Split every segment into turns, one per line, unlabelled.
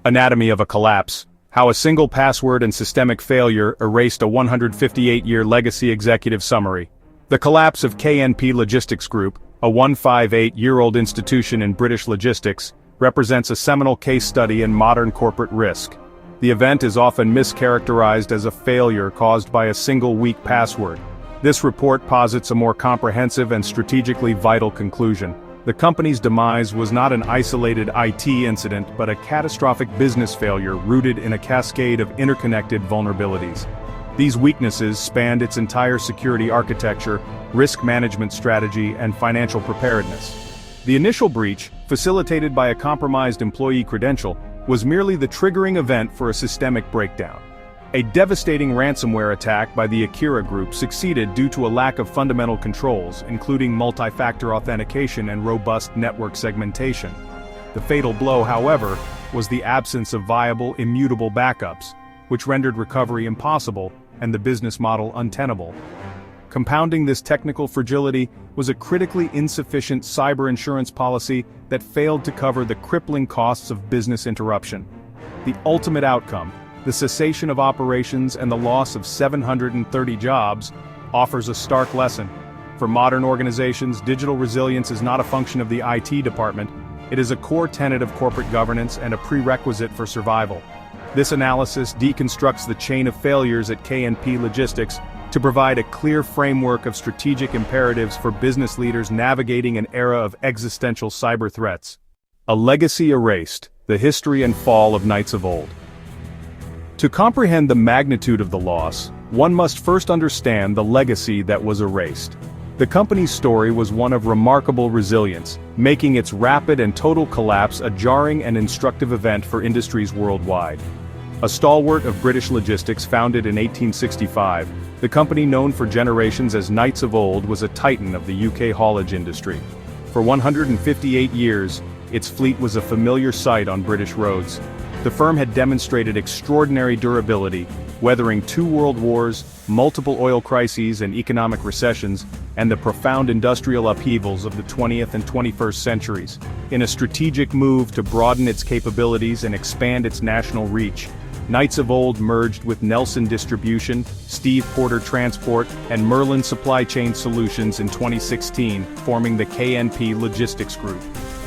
Anatomy of a collapse. How a single password and systemic failure erased a 158-year legacy. Executive summary. The collapse of KNP Logistics Group, a 158-year-old institution in British logistics, represents a seminal case study in modern corporate risk. The event is often mischaracterized as a failure caused by a single weak password. This report posits a more comprehensive and strategically vital conclusion. The company's demise was not an isolated IT incident but a catastrophic business failure rooted in a cascade of interconnected vulnerabilities. These weaknesses spanned its entire security architecture, risk management strategy, and financial preparedness. The initial breach, facilitated by a compromised employee credential, was merely the triggering event for a systemic breakdown. A devastating ransomware attack by the Akira group succeeded due to a lack of fundamental controls, including multi-factor authentication and robust network segmentation. The fatal blow, however, was the absence of viable, immutable backups, which rendered recovery impossible and the business model untenable. Compounding this technical fragility was a critically insufficient cyber insurance policy that failed to cover the crippling costs of business interruption. The ultimate outcome, the cessation of operations and the loss of 730 jobs, offers a stark lesson. For modern organizations, digital resilience is not a function of the IT department, it is a core tenet of corporate governance and a prerequisite for survival. This analysis deconstructs the chain of failures at KNP Logistics to provide a clear framework of strategic imperatives for business leaders navigating an era of existential cyber threats. A legacy erased, the history and fall of knights of old. To comprehend the magnitude of the loss, one must first understand the legacy that was erased. The company's story was one of remarkable resilience, making its rapid and total collapse a jarring and instructive event for industries worldwide. A stalwart of British logistics founded in 1865, the company known for generations as Knights of Old was a titan of the UK haulage industry. For 158 years, its fleet was a familiar sight on British roads. The firm had demonstrated extraordinary durability, weathering 2 world wars, multiple oil crises and economic recessions, and the profound industrial upheavals of the 20th and 21st centuries. In a strategic move to broaden its capabilities and expand its national reach, Knights of Old merged with Nelson Distribution, Steve Porter Transport, and Merlin Supply Chain Solutions in 2016, forming the KNP Logistics Group.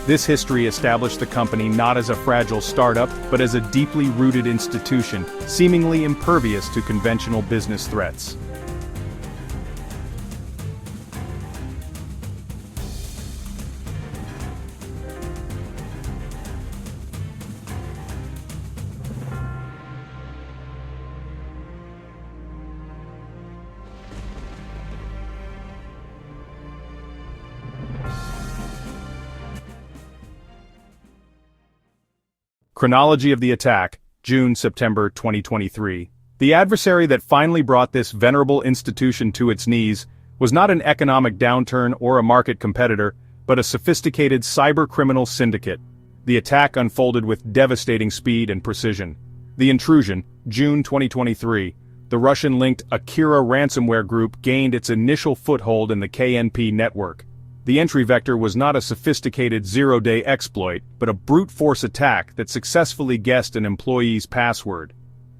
This history established the company not as a fragile startup, but as a deeply rooted institution, seemingly impervious to conventional business threats. Chronology of the attack, June-September 2023. The adversary that finally brought this venerable institution to its knees was not an economic downturn or a market competitor, but a sophisticated cyber-criminal syndicate. The attack unfolded with devastating speed and precision. The intrusion, June 2023. The Russian-linked Akira ransomware group gained its initial foothold in the KNP network. The entry vector was not a sophisticated zero-day exploit, but a brute-force attack that successfully guessed an employee's password.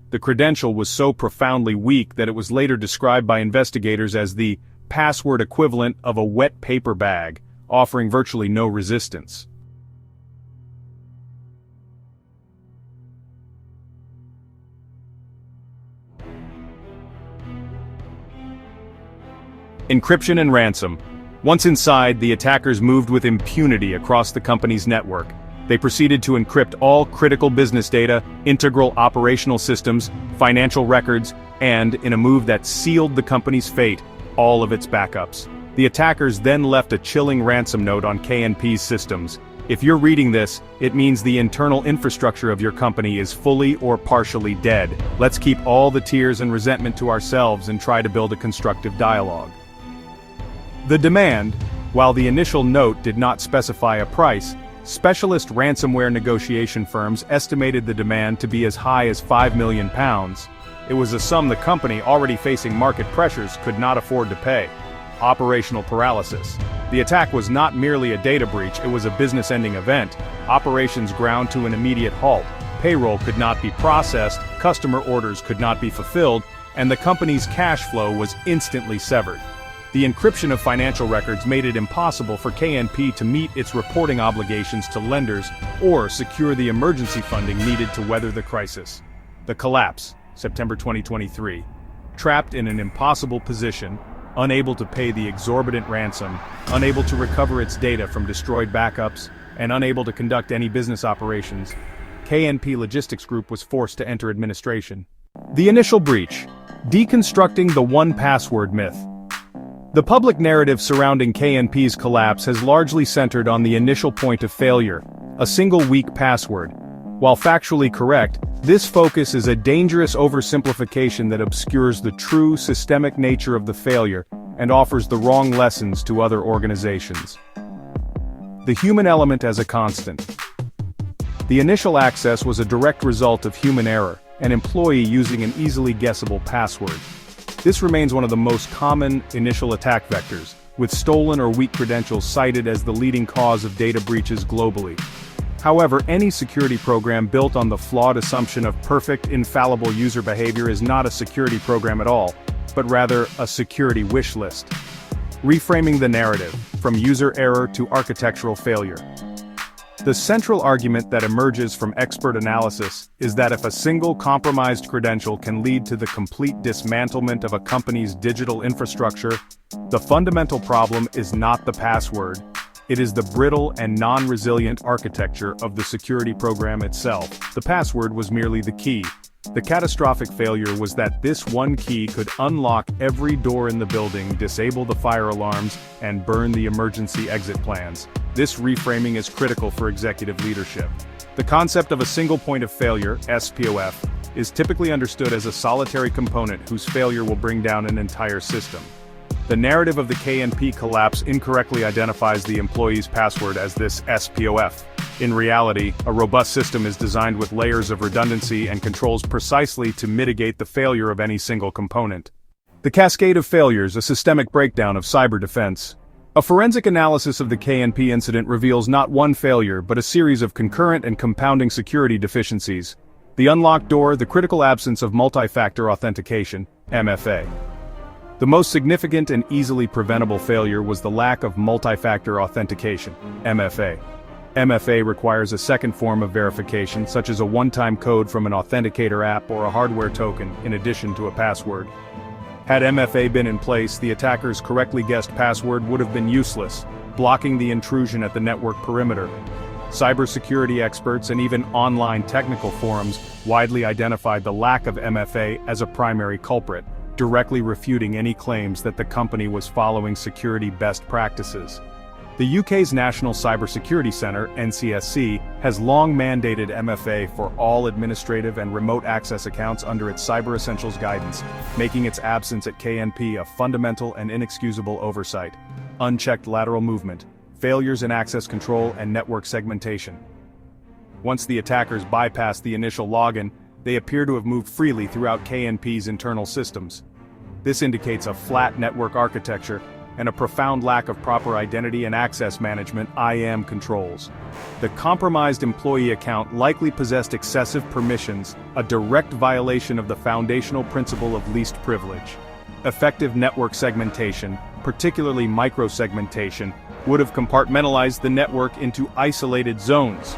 The credential was so profoundly weak that it was later described by investigators as the password equivalent of a wet paper bag, offering virtually no resistance. Encryption and ransom. Once inside, the attackers moved with impunity across the company's network. They proceeded to encrypt all critical business data, integral operational systems, financial records, and, in a move that sealed the company's fate, all of its backups. The attackers then left a chilling ransom note on KNP's systems. If you're reading this, it means the internal infrastructure of your company is fully or partially dead. Let's keep all the tears and resentment to ourselves and try to build a constructive dialogue. The demand, while the initial note did not specify a price, specialist ransomware negotiation firms estimated the demand to be as high as £5 million. It was a sum the company, already facing market pressures, could not afford to pay. Operational paralysis. The attack was not merely a data breach, it was a business-ending event. Operations ground to an immediate halt. payroll could not be processed, customer orders could not be fulfilled, and the company's cash flow was instantly severed. The encryption of financial records made it impossible for KNP to meet its reporting obligations to lenders or secure the emergency funding needed to weather the crisis. The collapse, September 2023. Trapped in an impossible position, unable to pay the exorbitant ransom, unable to recover its data from destroyed backups, and unable to conduct any business operations, KNP Logistics Group was forced to enter administration. The initial breach. Deconstructing the one-password myth. The public narrative surrounding KNP's collapse has largely centered on the initial point of failure, a single weak password. While factually correct, this focus is a dangerous oversimplification that obscures the true systemic nature of the failure and offers the wrong lessons to other organizations. The human element as a constant. The initial access was a direct result of human error, an employee using an easily guessable password. This remains one of the most common initial attack vectors, with stolen or weak credentials cited as the leading cause of data breaches globally. However, any security program built on the flawed assumption of perfect, infallible user behavior is not a security program at all, but rather a security wish list. Reframing the narrative, from user error to architectural failure. The central argument that emerges from expert analysis is that if a single compromised credential can lead to the complete dismantlement of a company's digital infrastructure, the fundamental problem is not the password. It is the brittle and non-resilient architecture of the security program itself. The password was merely the key. The catastrophic failure was that this one key could unlock every door in the building, disable the fire alarms, and burn the emergency exit plans. This reframing is critical for executive leadership. The concept of a single point of failure, SPOF, is typically understood as a solitary component whose failure will bring down an entire system. The narrative of the KNP collapse incorrectly identifies the employee's password as this SPOF. In reality, a robust system is designed with layers of redundancy and controls precisely to mitigate the failure of any single component. The cascade of failures, a systemic breakdown of cyber defense. A forensic analysis of the KNP incident reveals not one failure but a series of concurrent and compounding security deficiencies. The unlocked door, the critical absence of multi-factor authentication, MFA. The most significant and easily preventable failure was the lack of multi-factor authentication, MFA. MFA requires a second form of verification, such as a one-time code from an authenticator app or a hardware token, in addition to a password. Had MFA been in place, the attacker's correctly guessed password would have been useless, blocking the intrusion at the network perimeter. Cybersecurity experts and even online technical forums widely identified the lack of MFA as a primary culprit, directly refuting any claims that the company was following security best practices. The UK's National Cybersecurity Centre, NCSC, has long mandated MFA for all administrative and remote access accounts under its Cyber Essentials guidance, making its absence at KNP a fundamental and inexcusable oversight. Unchecked lateral movement, failures in access control and network segmentation. Once the attackers bypassed the initial login, they appear to have moved freely throughout KNP's internal systems. This indicates a flat network architecture and a profound lack of proper identity and access management (IAM) controls. The compromised employee account likely possessed excessive permissions, a direct violation of the foundational principle of least privilege. Effective network segmentation, particularly microsegmentation, would have compartmentalized the network into isolated zones.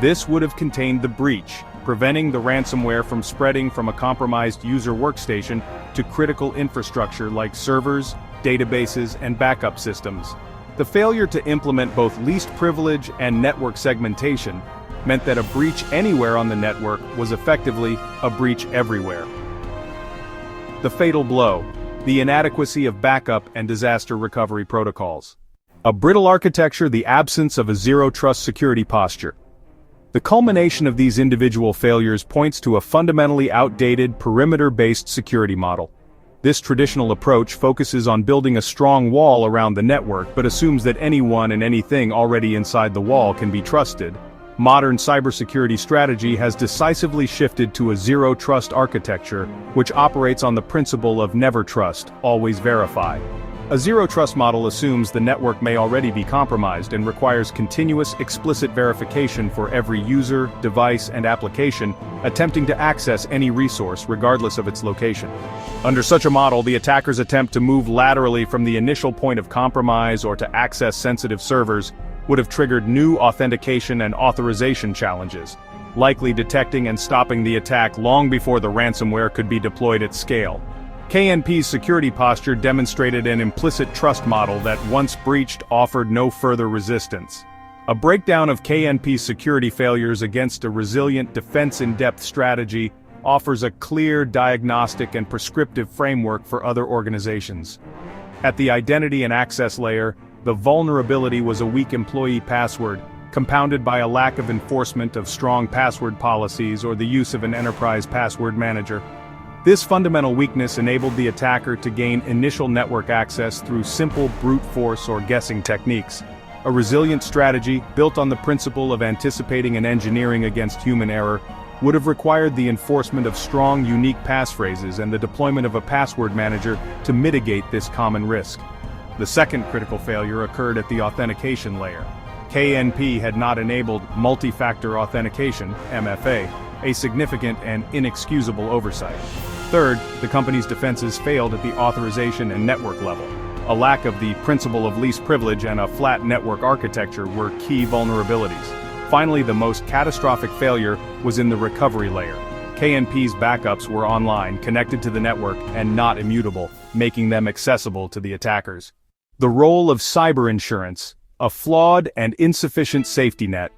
This would have contained the breach, preventing the ransomware from spreading from a compromised user workstation to critical infrastructure like servers, databases, and backup systems. The failure to implement both least privilege and network segmentation meant that a breach anywhere on the network was effectively a breach everywhere. The fatal blow, the inadequacy of backup and disaster recovery protocols. A brittle architecture, the absence of a zero-trust security posture. The culmination of these individual failures points to a fundamentally outdated, perimeter-based security model. This traditional approach focuses on building a strong wall around the network but assumes that anyone and anything already inside the wall can be trusted. Modern cybersecurity strategy has decisively shifted to a zero-trust architecture, which operates on the principle of never trust, always verify. A zero-trust model assumes the network may already be compromised and requires continuous, explicit verification for every user, device, and application attempting to access any resource regardless of its location. Under such a model, the attacker's attempt to move laterally from the initial point of compromise or to access sensitive servers would have triggered new authentication and authorization challenges, likely detecting and stopping the attack long before the ransomware could be deployed at scale. KNP's security posture demonstrated an implicit trust model that, once breached, offered no further resistance. A breakdown of KNP's security failures against a resilient defense-in-depth strategy offers a clear diagnostic and prescriptive framework for other organizations. At the identity and access layer, the vulnerability was a weak employee password, compounded by a lack of enforcement of strong password policies or the use of an enterprise password manager. This fundamental weakness enabled the attacker to gain initial network access through simple brute force or guessing techniques. A resilient strategy, built on the principle of anticipating and engineering against human error, would have required the enforcement of strong, unique passphrases and the deployment of a password manager to mitigate this common risk. The second critical failure occurred at the authentication layer. KNP had not enabled multi-factor authentication, MFA, a significant and inexcusable oversight. Third, the company's defenses failed at the authorization and network level. A lack of the principle of least privilege and a flat network architecture were key vulnerabilities. Finally, the most catastrophic failure was in the recovery layer. KNP's backups were online, connected to the network, and not immutable, making them accessible to the attackers. The role of cyber insurance, a flawed and insufficient safety net.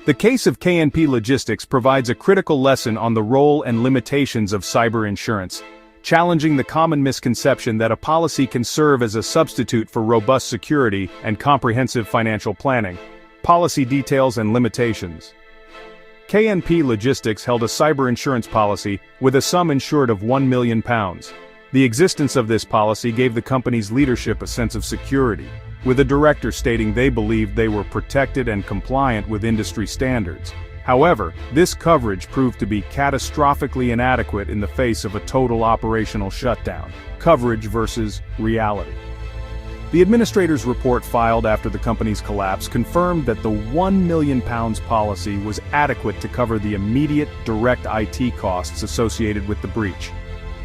The case of KNP Logistics provides a critical lesson on the role and limitations of cyber insurance, challenging the common misconception that a policy can serve as a substitute for robust security and comprehensive financial planning. Policy details and limitations. KNP Logistics held a cyber insurance policy with a sum insured of £1 million. The existence of this policy gave the company's leadership a sense of security, with a director stating they believed they were protected and compliant with industry standards. However, this coverage proved to be catastrophically inadequate in the face of a total operational shutdown. Coverage versus reality. The administrator's report filed after the company's collapse confirmed that the £1 million policy was adequate to cover the immediate direct IT costs associated with the breach.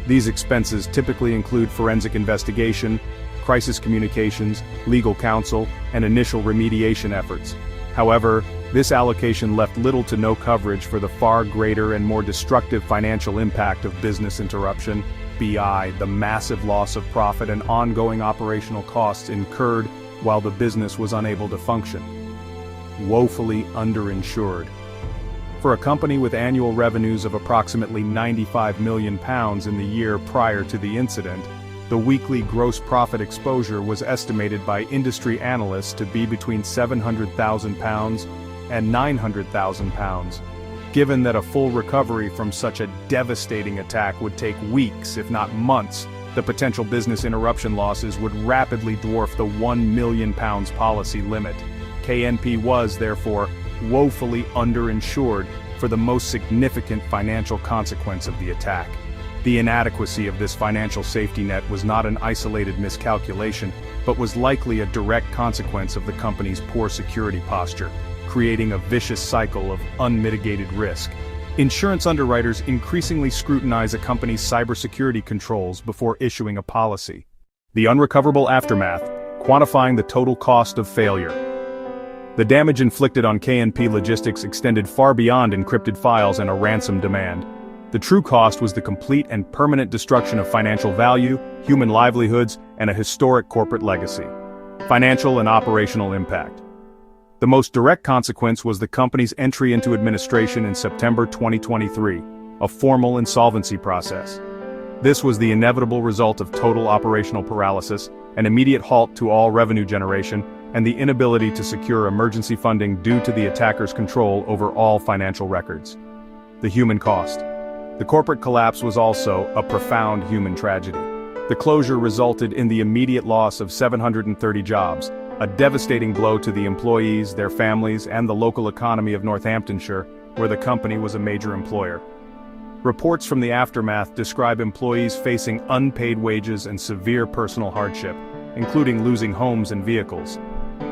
These expenses typically include forensic investigation, crisis communications, legal counsel, and initial remediation efforts. However, this allocation left little to no coverage for the far greater and more destructive financial impact of business interruption, BI, the massive loss of profit and ongoing operational costs incurred while the business was unable to function. Woefully underinsured. For a company with annual revenues of approximately £95 million in the year prior to the incident, the weekly gross profit exposure was estimated by industry analysts to be between £700,000 and £900,000. Given that a full recovery from such a devastating attack would take weeks, if not months, the potential business interruption losses would rapidly dwarf the £1 million policy limit. KNP was, therefore, woefully underinsured for the most significant financial consequence of the attack. The inadequacy of this financial safety net was not an isolated miscalculation, but was likely a direct consequence of the company's poor security posture, creating a vicious cycle of unmitigated risk. Insurance underwriters increasingly scrutinize a company's cybersecurity controls before issuing a policy. The unrecoverable aftermath, quantifying the total cost of failure. The damage inflicted on KNP Logistics extended far beyond encrypted files and a ransom demand. The true cost was the complete and permanent destruction of financial value, human livelihoods, and a historic corporate legacy. Financial and operational impact. The most direct consequence was the company's entry into administration in September 2023, a formal insolvency process. This was the inevitable result of total operational paralysis, an immediate halt to all revenue generation, and the inability to secure emergency funding due to the attacker's control over all financial records. The human cost. The corporate collapse was also a profound human tragedy. The closure resulted in the immediate loss of 730 jobs, a devastating blow to the employees, their families, and the local economy of Northamptonshire, where the company was a major employer. Reports from the aftermath describe employees facing unpaid wages and severe personal hardship, including losing homes and vehicles.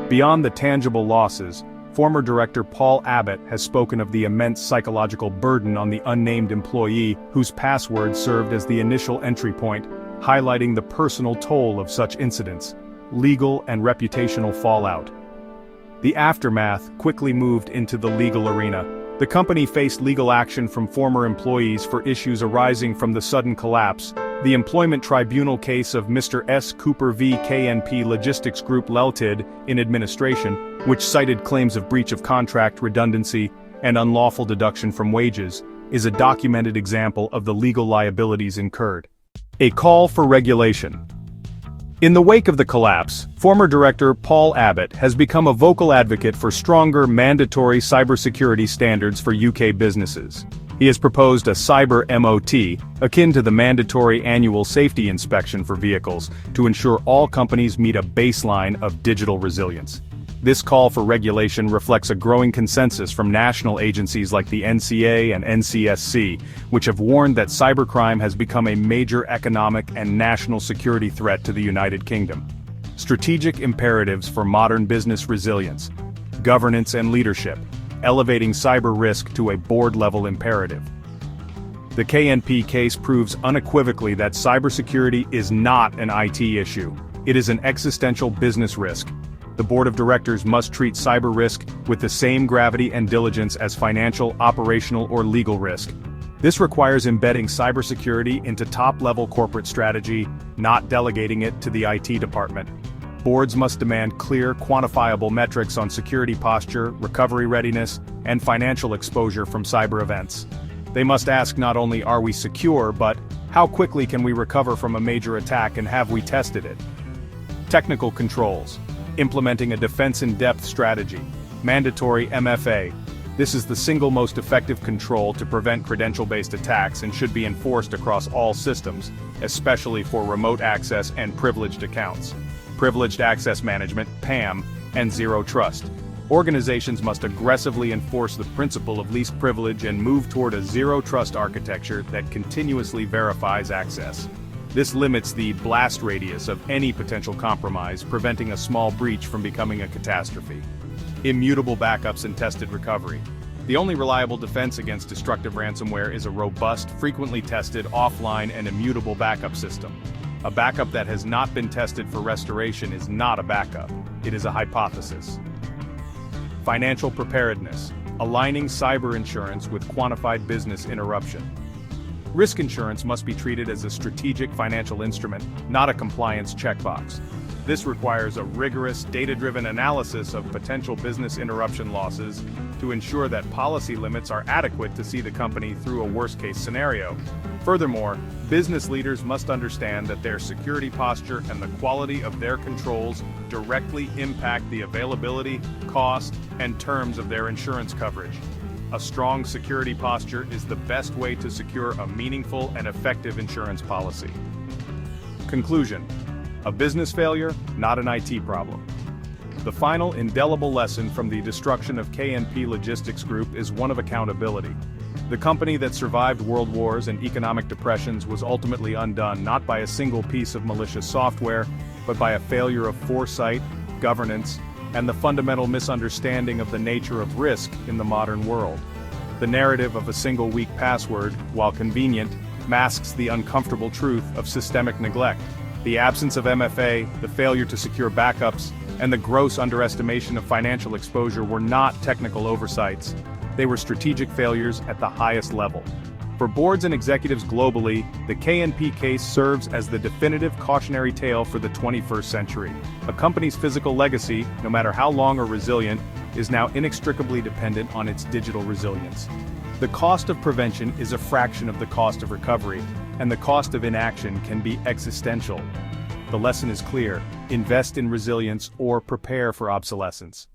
Beyond the tangible losses, former director Paul Abbott has spoken of the immense psychological burden on the unnamed employee whose password served as the initial entry point, highlighting the personal toll of such incidents, legal and reputational fallout. The aftermath quickly moved into the legal arena. The company faced legal action from former employees for issues arising from the sudden collapse. The employment tribunal case of Mr. S. Cooper v. KNP Logistics Group Ltd. in administration, which cited claims of breach of contract, redundancy, and unlawful deduction from wages, is a documented example of the legal liabilities incurred. A call for regulation. In the wake of the collapse, former director Paul Abbott has become a vocal advocate for stronger mandatory cybersecurity standards for UK businesses. He has proposed a cyber MOT, akin to the mandatory annual safety inspection for vehicles, to ensure all companies meet a baseline of digital resilience. This call for regulation reflects a growing consensus from national agencies like the NCA and NCSC, which have warned that cybercrime has become a major economic and national security threat to the United Kingdom. Strategic imperatives for modern business resilience, governance and leadership, elevating cyber risk to a board-level imperative. The KNP case proves unequivocally that cybersecurity is not an IT issue. It is an existential business risk. The board of directors must treat cyber risk with the same gravity and diligence as financial, operational, or legal risk. This requires embedding cybersecurity into top-level corporate strategy, not delegating it to the IT department. Boards must demand clear, quantifiable metrics on security posture, recovery readiness, and financial exposure from cyber events. They must ask not only are we secure, but how quickly can we recover from a major attack and have we tested it? Technical controls. Implementing a defense-in-depth strategy. Mandatory MFA. This is the single most effective control to prevent credential-based attacks and should be enforced across all systems, especially for remote access and privileged accounts. Privileged Access Management, PAM, and Zero Trust. Organizations must aggressively enforce the principle of least privilege and move toward a zero trust architecture that continuously verifies access. This limits the blast radius of any potential compromise, preventing a small breach from becoming a catastrophe. Immutable backups and tested recovery. The only reliable defense against destructive ransomware is a robust, frequently tested, offline and immutable backup system. A backup that has not been tested for restoration is not a backup, it is a hypothesis. Financial preparedness. Aligning cyber insurance with quantified business interruption. Risk insurance must be treated as a strategic financial instrument, not a compliance checkbox. This requires a rigorous, data-driven analysis of potential business interruption losses to ensure that policy limits are adequate to see the company through a worst-case scenario. Furthermore, business leaders must understand that their security posture and the quality of their controls directly impact the availability, cost, and terms of their insurance coverage. A strong security posture is the best way to secure a meaningful and effective insurance policy. Conclusion. A business failure, not an IT problem. The final indelible lesson from the destruction of KNP Logistics Group is one of accountability. The company that survived world wars and economic depressions was ultimately undone not by a single piece of malicious software, but by a failure of foresight, governance, and the fundamental misunderstanding of the nature of risk in the modern world. The narrative of a single weak password, while convenient, masks the uncomfortable truth of systemic neglect. The absence of MFA, the failure to secure backups, and the gross underestimation of financial exposure were not technical oversights. They were strategic failures at the highest level. For boards and executives globally, the KNP case serves as the definitive cautionary tale for the 21st century. A company's physical legacy, no matter how long or resilient, is now inextricably dependent on its digital resilience. The cost of prevention is a fraction of the cost of recovery, and the cost of inaction can be existential. The lesson is clear: invest in resilience or prepare for obsolescence.